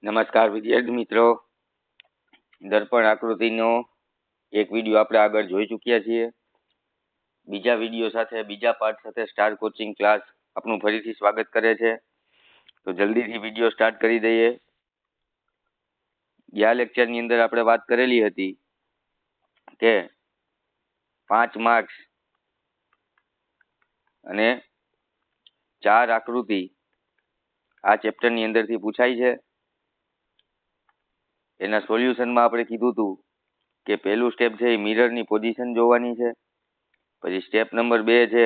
નમસ્કાર વિદ્યાર્થી મિત્રો, દર્પણ આકૃતિનો એક વિડીયો આપણે આગળ જોઈ ચૂક્યા છીએ. બીજા વિડીયો સાથે, બીજા પાઠ સાથે સ્ટાર કોચિંગ ક્લાસ આપનું ફરીથી સ્વાગત કરે છે. તો જલ્દીથી વિડીયો સ્ટાર્ટ કરી દઈએ. ગયા લેક્ચરની અંદર આપણે વાત કરેલી હતી કે 5 માર્ક્સ અને 4 આકૃતિ આ ચેપ્ટરની અંદરથી પૂછાય છે. એના સોલ્યુશનમાં આપણે કીધું હતું કે પહેલું સ્ટેપ છે એ મિરરની પોઝિશન જોવાની છે. પછી સ્ટેપ નંબર 2 છે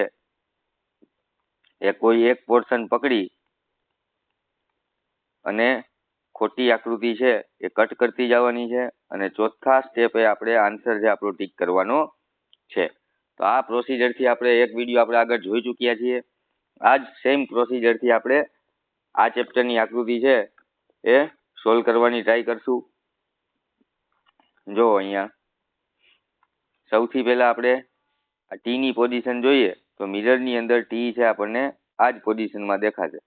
એ કોઈ એક પોર્શન પકડી અને ખોટી આકૃતિ છે એ કટ કરતી જવાની છે. અને ચોથા સ્ટેપે આપણે આન્સર છે આપણો ટીક કરવાનો છે. તો આ પ્રોસિજરથી આપણે એક વિડીયો આપણે આગળ જોઈ ચૂક્યા છીએ. આ જ સેમ પ્રોસિજરથી આપણે આ ચેપ્ટરની આકૃતિ છે એ સોલ્વ કરવાની ટ્રાય કરશું. જો અહીંયા સૌથી પહેલા આપણે આ ટી ની પોઝિશન જોઈએ તો મિરરની અંદર ટી છે આપણને આ જ પોઝિશનમાં દેખાશે.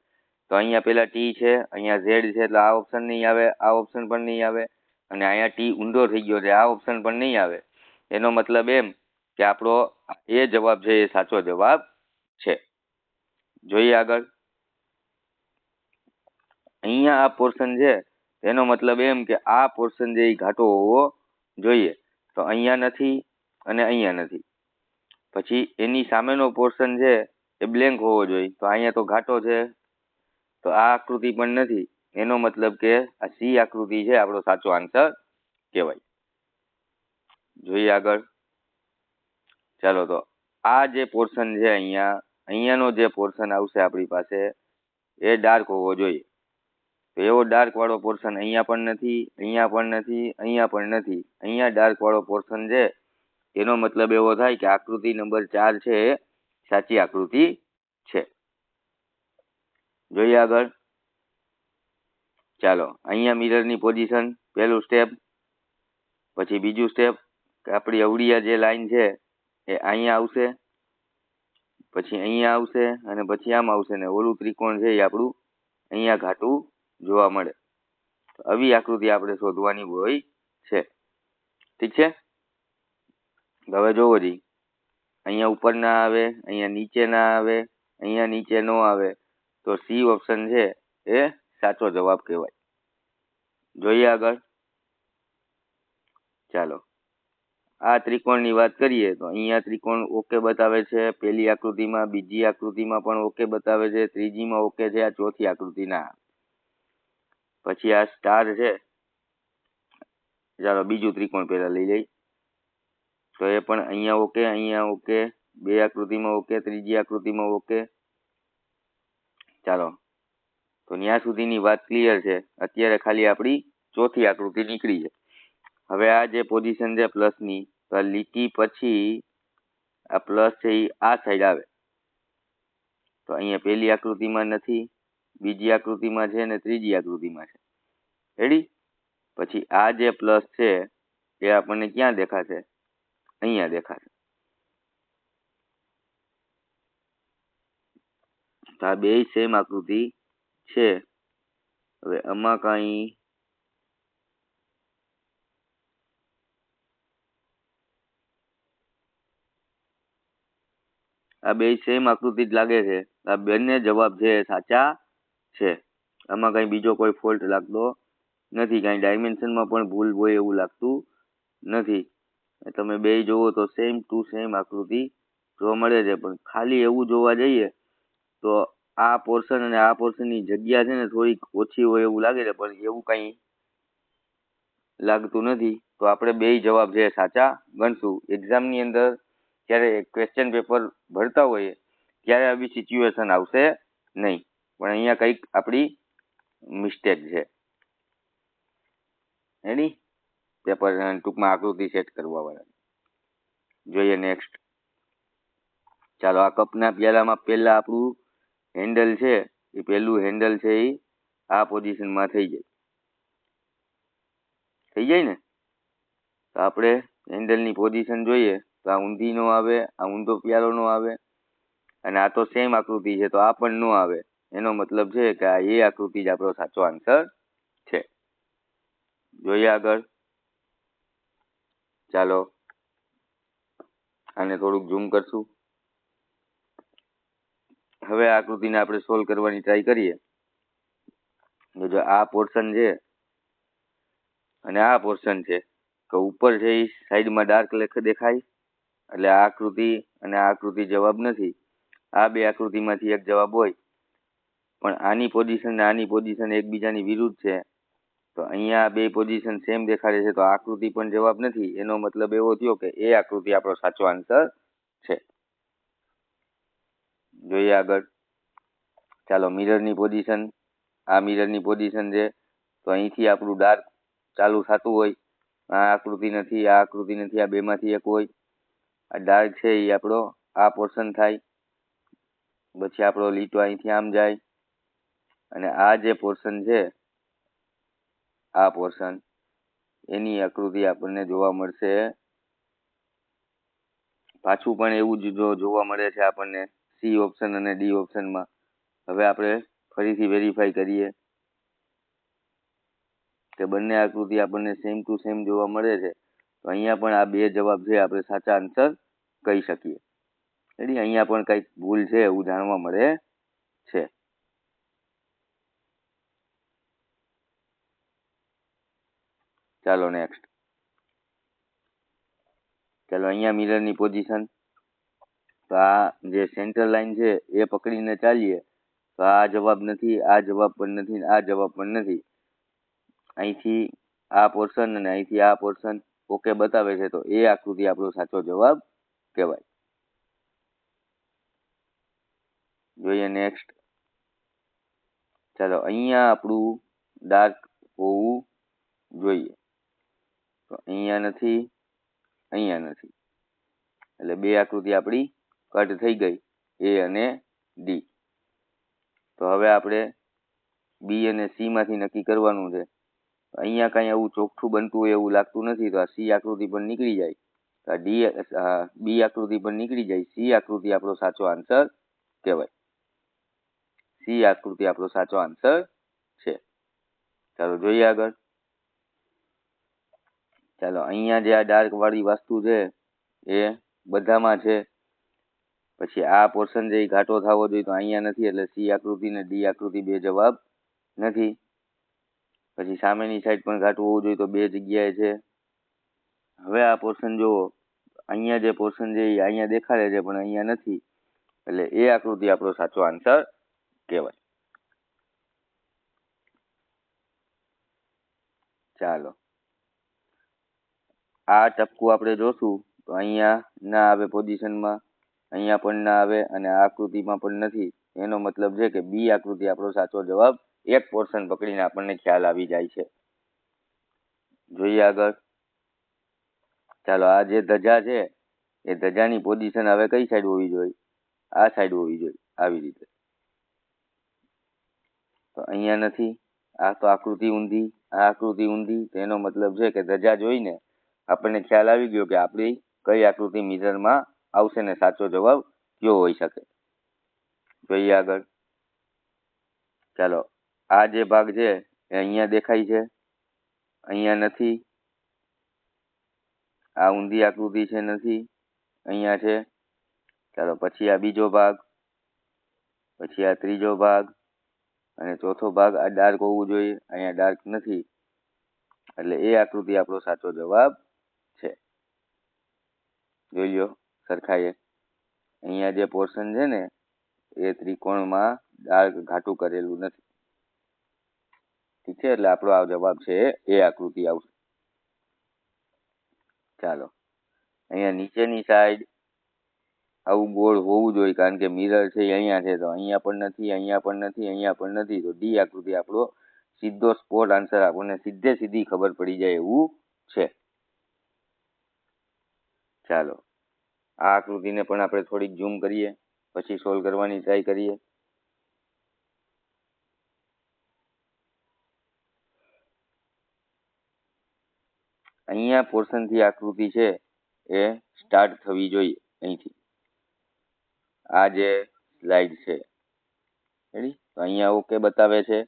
તો અહીંયા પેલા ટી છે, અહીંયા ઝેડ છે એટલે આ ઓપ્શન નહીં આવે, આ ઓપ્શન પણ નહીં આવે, અને અહીંયા ટી ઊંડો થઈ ગયો છે, આ ઓપ્શન પણ નહીં આવે. એનો મતલબ એમ કે આપણો એ જવાબ છે એ સાચો જવાબ છે. જોઈએ આગળ. અહીંયા આ પોર્શન છે એનો મતલબ એમ કે આ પોર્શન જે એ ઘાટો હોવો જોઈએ. તો અહીંયા નથી અને અહીંયા નથી. પછી એની સામેનો પોર્શન છે એ બ્લેન્ક હોવો જોઈએ. તો અહીંયા તો ઘાટો છે, તો આ આકૃતિ પણ નથી. એનો મતલબ કે આ સી આકૃતિ છે આપણો સાચો આન્સર કહેવાય. જોઈએ આગળ. ચાલો, તો આ જે પોર્શન છે અહીંયાનો જે પોર્શન આવશે આપણી પાસે એ ડાર્ક હોવો જોઈએ. તો એવો ડાર્ક વાળો પોર્શન અહીંયા પણ નથી, અહીંયા પણ નથી, અહીંયા પણ નથી. અહીંયા ડાર્ક વાળો પોર્શન છે એનો મતલબ એવો થાય કે આકૃતિ નંબર 4 છે એ સાચી આકૃતિ છે. જોઈએ આગળ. ચાલો, અહીંયા મિરરની પોઝિશન પહેલું સ્ટેપ. પછી બીજું સ્ટેપ કે આપણી અવળિયા જે લાઈન છે એ અહીંયા આવશે, પછી અહીંયા આવશે અને પછી આમ આવશે ને ઓલું ત્રિકોણ છે એ આપણું અહીંયા ઘાટું જોવા મળે. તો આવી આકૃતિ આપણે શોધવાની હોય છે. ઠીક છે. હવે જોવો જી, અહીંયા ઉપર ના આવે, અહીંયા નીચે ના આવે, અહીંયા નીચે ન આવે, તો સી ઓપ્શન છે એ સાચો જવાબ કહેવાય. જોઈએ આગળ. ચાલો, આ ત્રિકોણની વાત કરીએ તો અહીંયા ત્રિકોણ ઓકે બતાવે છે પહેલી આકૃતિમાં, બીજી આકૃતિમાં પણ ઓકે બતાવે છે, ત્રીજીમાં ઓકે છે, આ ચોથી આકૃતિ ના. પછી આ સ્ટાર છે. ચાલો બીજું ત્રિકોણ પહેલા લઈ લઈ. તો એ પણ અહીંયા ઓકે, અહીંયા ઓકે, બે આકૃતિમાં ઓકે, ત્રીજી આકૃતિમાં ઓકે. ચાલો, તો ત્યાં સુધીની વાત ક્લિયર છે. અત્યારે ખાલી આપણી ચોથી આકૃતિ નીકળી છે. હવે આ જે પોઝિશન છે પ્લસની, તો આ લીટી પછી આ પ્લસ છે એ આ સાઈડ આવે. તો અહીંયા પહેલી આકૃતિમાં નથી, બીજી આકૃતિમાં છે ને ત્રીજી આકૃતિમાં છે. રેડી? પછી આ જે પ્લસ છે એ આપણને ક્યાં દેખાશે? અહીંયા દેખાશે. તો આ બે સેમ આકૃતિ છે. હવે આમાં કઈ આ બે સેમ આકૃતિ જ લાગે છે. આ બંને જવાબ છે સાચા છે. આમાં કઈ બીજો કોઈ ફોલ્ટ લાગતો નથી, કઈ ડાયમેન્શનમાં પણ ભૂલ હોય એવું લાગતું નથી. તમે બે જોવો તો સેમ ટુ સેમ આકૃતિ જોવા મળે છે. પણ ખાલી એવું જોવા જઈએ તો આ પોર્શન અને આ પોર્શનની જગ્યા છે ને થોડીક ઓછી હોય એવું લાગે છે, પણ એવું કઈ લાગતું નથી. તો આપણે બે જવાબ છે સાચા ગણશું. એક્ઝામની અંદર જ્યારે ક્વેશ્ચન પેપર ભરતા હોઈએ ત્યારે આવી સિચ્યુએશન આવશે નહીં. પણ અહીંયા કંઈક આપણી મિસ્ટેક છે. રેડી? પેપર ટૂંકમાં આકૃતિ સેટ કરવા વાળા. જોઈએ નેક્સ્ટ. ચાલો, આ કપના પ્યાલામાં પહેલા આપણું હેન્ડલ છે એ પહેલું હેન્ડલ છે એ આ પોઝિશનમાં થઈ જાય ને. તો આપણે હેન્ડલની પોઝિશન જોઈએ તો આ ઊંધી નો આવે, આ ઊંધો પ્યાલો નો આવે, અને આ તો સેમ આકૃતિ છે તો આ પણ નો આવે. એનો મતલબ છે કે આ એ આકૃતિ જ આપણો સાચો આન્સર છે. જોઈએ આગળ. ચાલો આને થોડુંક ઝૂમ કરશું. હવે આ આકૃતિને આપણે સોલ્વ કરવાની ટ્રાય કરીએ. તો જો આ પોર્શન છે અને આ પોર્શન છે, તો ઉપર છે એ સાઈડમાં ડાર્ક દેખાય, એટલે આ આકૃતિ અને આ આકૃતિ જવાબ નથી. આ બે આકૃતિમાંથી એક જવાબ હોય, પણ આની પોઝિશન ને આની પોઝિશન એકબીજાની વિરુદ્ધ છે. તો અહીંયા બે પોઝિશન સેમ દેખાડે છે, તો આકૃતિ પણ જવાબ નથી. એનો મતલબ એવો થયો કે એ આકૃતિ આપણો સાચો આન્સર છે. જોઈએ આગળ. ચાલો મિરરની પોઝિશન, આ મિરરની પોઝિશન છે, તો અહીંથી આપણું ડાર્ક ચાલુ થતું હોય. આ આકૃતિ નથી, આ આકૃતિ નથી, આ બેમાંથી એક હોય. આ ડાર્ક છે એ આપણો આ પોર્શન થાય, પછી આપણો લીટો અહીંથી આમ જાય, અને આ જે પોર્શન છે, આ પોર્શન, એની આકૃતિ આપણને જોવા મળશે. પાછું પણ એવું જ જોવા મળે છે આપણને સી ઓપ્શન અને ડી ઓપ્શનમાં. હવે આપણે ફરીથી વેરીફાઈ કરીએ કે બંને આકૃતિ આપણને સેમ ટુ સેમ જોવા મળે છે. તો અહીંયા પણ આ બે જવાબ છે આપણે સાચા આન્સર કહી શકીએ. એટલે અહીંયા પણ કંઈક ભૂલ છે એવું જાણવા મળે છે. ચાલો નેક્સ્ટ. ચાલો અહીંયા મિરરની પોઝિશન, તો આ જે સેન્ટર લાઈન છે એ પકડીને ચાલીએ તો આ જવાબ નથી, આ જવાબ પણ નથી, આ જવાબ પણ નથી. અહીંથી આ પોર્શન અને અહીંથી આ પોર્શન ઓકે બતાવે છે, તો એ આકૃતિ આપણો સાચો જવાબ કહેવાય. જોઈએ નેક્સ્ટ. ચાલો અહીંયા આપણું ડાર્ક હોવું જોઈએ, તો અહીંયા નથી, અહીંયા નથી, એટલે બે આકૃતિ આપણી કટ થઈ ગઈ, એ અને ડી. તો હવે આપણે બી અને સી માંથી નક્કી કરવાનું છે. અહીંયા કઈ એવું ચોખ્ખું બનતું હોય એવું લાગતું નથી, તો આ સી આકૃતિ પણ નીકળી જાય, આ બી આકૃતિ પણ નીકળી જાય. સી આકૃતિ આપણો સાચો આન્સર કહેવાય. સી આકૃતિ આપણો સાચો આન્સર છે. ચાલો જોઈએ આગળ. ચાલો અહીંયા જે આ ડાર્ક વાળી વસ્તુ છે એ બધામાં છે. પછી આ પોર્શન જે ઘાટો થવો જોઈએ, તો અહીંયા નથી, એટલે સી આકૃતિ ને ડી આકૃતિ બે જવાબ નથી. પછી સામેની સાઈડ પણ ઘાટું હોવું જોઈએ, તો બે જગ્યાએ છે. હવે આ પોર્શન જુઓ, અહીંયા જે પોર્શન છે એ અહીંયા દેખાડે છે પણ અહીંયા નથી, એટલે એ આકૃતિ આપણો સાચો આન્સર કહેવાય. ચાલો આ ટપકું આપણે જોશું તો અહીંયા ના આવે પોઝિશનમાં, અહીંયા પણ ના આવે, અને આ આકૃતિમાં પણ નથી. એનો મતલબ છે કે બી આકૃતિ આપણો સાચો જવાબ. એક પોર્શન પકડીને આપણને ખ્યાલ આવી જાય છે. જોઈએ આગળ. ચાલો આ જે ધજા છે એ ધજાની પોઝિશન હવે કઈ સાઈડ હોવી જોઈએ? આ સાઈડ હોવી જોઈએ, આવી રીતે. તો અહીંયા નથી, આ તો આકૃતિ ઊંધી, આ આકૃતિ ઊંધી. તેનો મતલબ છે કે ધજા જોઈને આપણને ખ્યાલ આવી ગયો કે આપણી કઈ આકૃતિ મિરરમાં આવશે ને સાચો જવાબ કયો હોઈ શકે. જોઈએ આગળ. ચાલો આ જે ભાગ છે એ અહીંયા દેખાય છે, અહીંયા નથી. આ ઊંધી આકૃતિ છે, નથી, અહીંયા છે. ચાલો પછી આ બીજો ભાગ, પછી આ ત્રીજો ભાગ, અને ચોથો ભાગ. આ ડાર્ક હોવું જોઈએ, અહીંયા ડાર્ક નથી, એટલે એ આકૃતિ આપણો સાચો જવાબ છે. જોઈ લો સરખાઈએ. અહીંયા જે પોર્શન છે ને એ ત્રિકોણમાં ડાર્ક ઘાટું કરેલું નથી. ઠીક છે, એટલે આપણો આ જવાબ છે એ આકૃતિ આવશે. ચાલો અહીંયા નીચેની સાઈડ આવું ગોળ હોવું જોઈએ, કારણ કે મિરર છે અહીંયા છે, તો અહીંયા પણ નથી, અહીંયા પણ નથી, અહીંયા પણ નથી. તો ડી આકૃતિ આપણો સીધો સ્પોટ આન્સર, આપણને સીધી ખબર પડી જાય એવું છે. ચાલો આ આકૃતિને પણ આપણે થોડીક ઝૂમ કરીએ, પછી સોલ્વ કરવાની ટ્રાય કરીએ. અહીંયા પોર્શન થી આકૃતિ છે એ સ્ટાર્ટ થવી જોઈએ, અહીંથી. આ જે સ્લાઇડ છે રેડી, તો અહીંયા ઓકે બતાવે છે.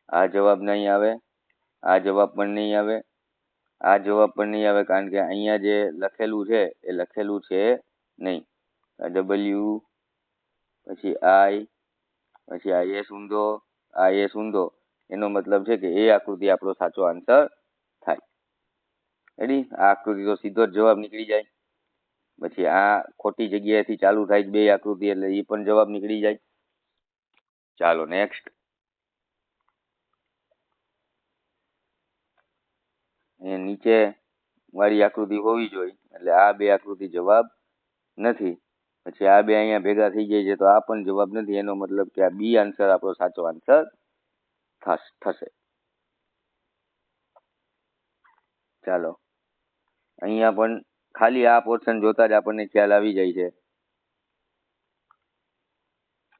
આ જવાબ નહીં આવે, આ જવાબ પણ નહીં આવે, આ જવાબ પણ નહીં આવે, કારણ કે અહીંયા જે લખેલું છે એ લખેલું છે નહીં. ડબલ્યુ, પછી આઈ, પછી આ એસ ઊંધો, આ એસ ઊંધો, એનો મતલબ છે કે એ આકૃતિ આપણો સાચો આન્સર થાય. રેડી? આ આકૃતિ તો સીધો જ જવાબ નીકળી જાય. પછી આ ખોટી જગ્યાએથી ચાલુ થાય બે આકૃતિ, એટલે એ પણ જવાબ નીકળી જાય. ચાલો નેક્સ્ટ. એ નીચે વાળી આકૃતિ હોવી જોઈએ, એટલે આ બે આકૃતિ જવાબ નથી. પછી આ બે અહીંયા ભેગા થઈ જાય છે, તો આ પણ જવાબ નથી. એનો મતલબ કે આ બી આન્સર આપણો સાચો આન્સર થશે. ચાલો, અહીંયા પણ ખાલી આ પોર્શન જોતા જ આપણને ખ્યાલ આવી જાય છે.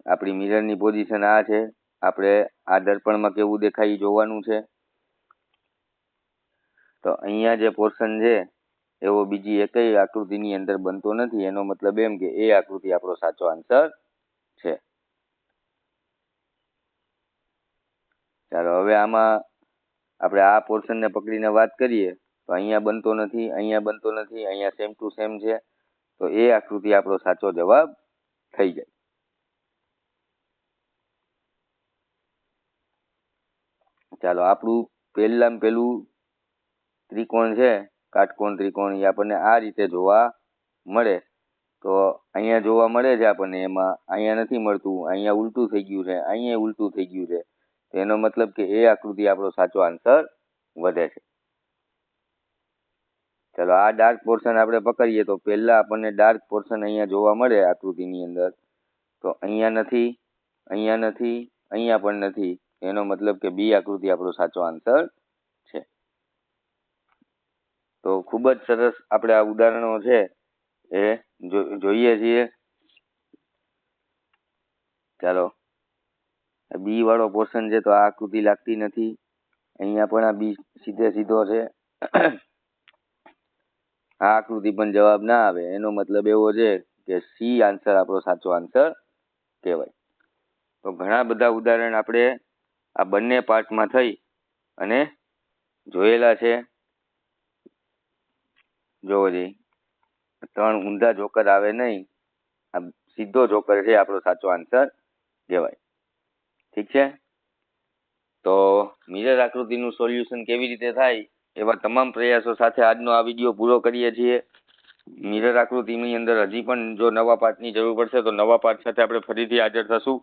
આપણી મિરરની પોઝિશન આ છે. આપણે આ દર્પણમાં કેવું દેખાય જોવાનું છે. તો અહીંયા જે પોર્શન છે એવો બીજી એકેય આકૃતિની અંદર બનતો નથી. એનો મતલબ એમ કે એ આકૃતિ આપણો સાચો આન્સર છે. ચાલો, હવે આમાં આપણે આ પોર્શનને પકડીને વાત કરીએ તો અહીંયા બનતો નથી, અહીંયા બનતો નથી, અહીંયા સેમ ટુ સેમ છે. તો એ આકૃતિ આપણો સાચો જવાબ થઈ જાય. ચાલો, આપણું પહેલું ત્રિકોણ છે, કાટકોણ ત્રિકોણ, એ આપણને આ રીતે જોવા મળે. તો અહીંયા જોવા મળે છે આપણને, એમાં અહીંયા નથી મળતું, અહીંયા ઉલટું થઈ ગયું છે, અહીંયા ઉલટું થઈ ગયું છે. એનો મતલબ કે એ આકૃતિ આપણો સાચો આન્સર વધે છે. ચલો, આ ડાર્ક પોર્શન આપણે પકડીએ તો પહેલા આપણને ડાર્ક પોર્શન અહીંયા જોવા મળે આકૃતિની અંદર. તો અહીંયા નથી, અહીંયા નથી, અહીંયા પણ નથી. એનો મતલબ કે બી આકૃતિ આપણો સાચો આન્સર છે. તો ખૂબ જ સરસ આપણે આ ઉદાહરણો છે એ જોઈએ છીએ. ચાલો, બી વાળો પોર્શન છે તો આ આકૃતિ લાગતી નથી. અહીંયા પણ આ બી સીધો છે. આ આકૃતિ પણ જવાબ ના આવે. એનો મતલબ એવો છે કે સી આન્સર આપણો સાચો આન્સર કહેવાય. તો ઘણા બધા ઉદાહરણ આપણે આ બંને પાર્ટમાં થઈ અને જોયેલા છે. જોવો જઈ, 3 ઊંધા જોકર આવે નહીં, આ સીધો જોકર છે આપણો સાચો આન્સર કહેવાય. ઠીક છે? તો મિરર આકૃતિનું સોલ્યુશન કેવી રીતે થાય એવા તમામ પ્રયાસો સાથે આજનો આ વિડીયો પૂરો કરીએ છીએ. મિરર આકૃતિની અંદર હજી પણ જો નવા પાઠની જરૂર પડશે તો નવા પાઠ સાથે આપણે ફરીથી હાજર થશું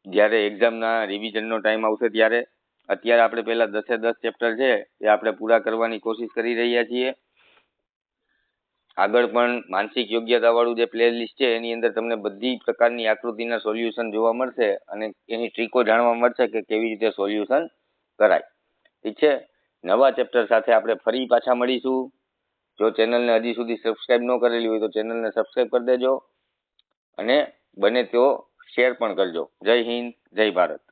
જ્યારે એક્ઝામના રિવિઝનનો ટાઈમ આવશે ત્યારે. અત્યારે આપણે પહેલા 10 ચેપ્ટર છે એ આપણે પૂરા કરવાની કોશિશ કરી રહ્યા છીએ. આગળ પણ માનસિક યોગ્યતા વાળું જે પ્લેલિસ્ટ છે એની અંદર તમને બધી પ્રકારની આકૃતિના સોલ્યુશન જોવા મળશે અને એની ટ્રીકો જાણવા મળશે કે કેવી રીતે સોલ્યુશન કરાય. ઠીક છે? નવા ચેપ્ટર સાથે આપણે ફરી પાછા મળીશું. જો ચેનલને હજી સુધી સબસ્ક્રાઇબ ન કરેલી હોય તો ચેનલને સબસ્ક્રાઇબ કરી દેજો અને બને તો શેર પણ કરજો. જય હિન્દ, જય ભારત.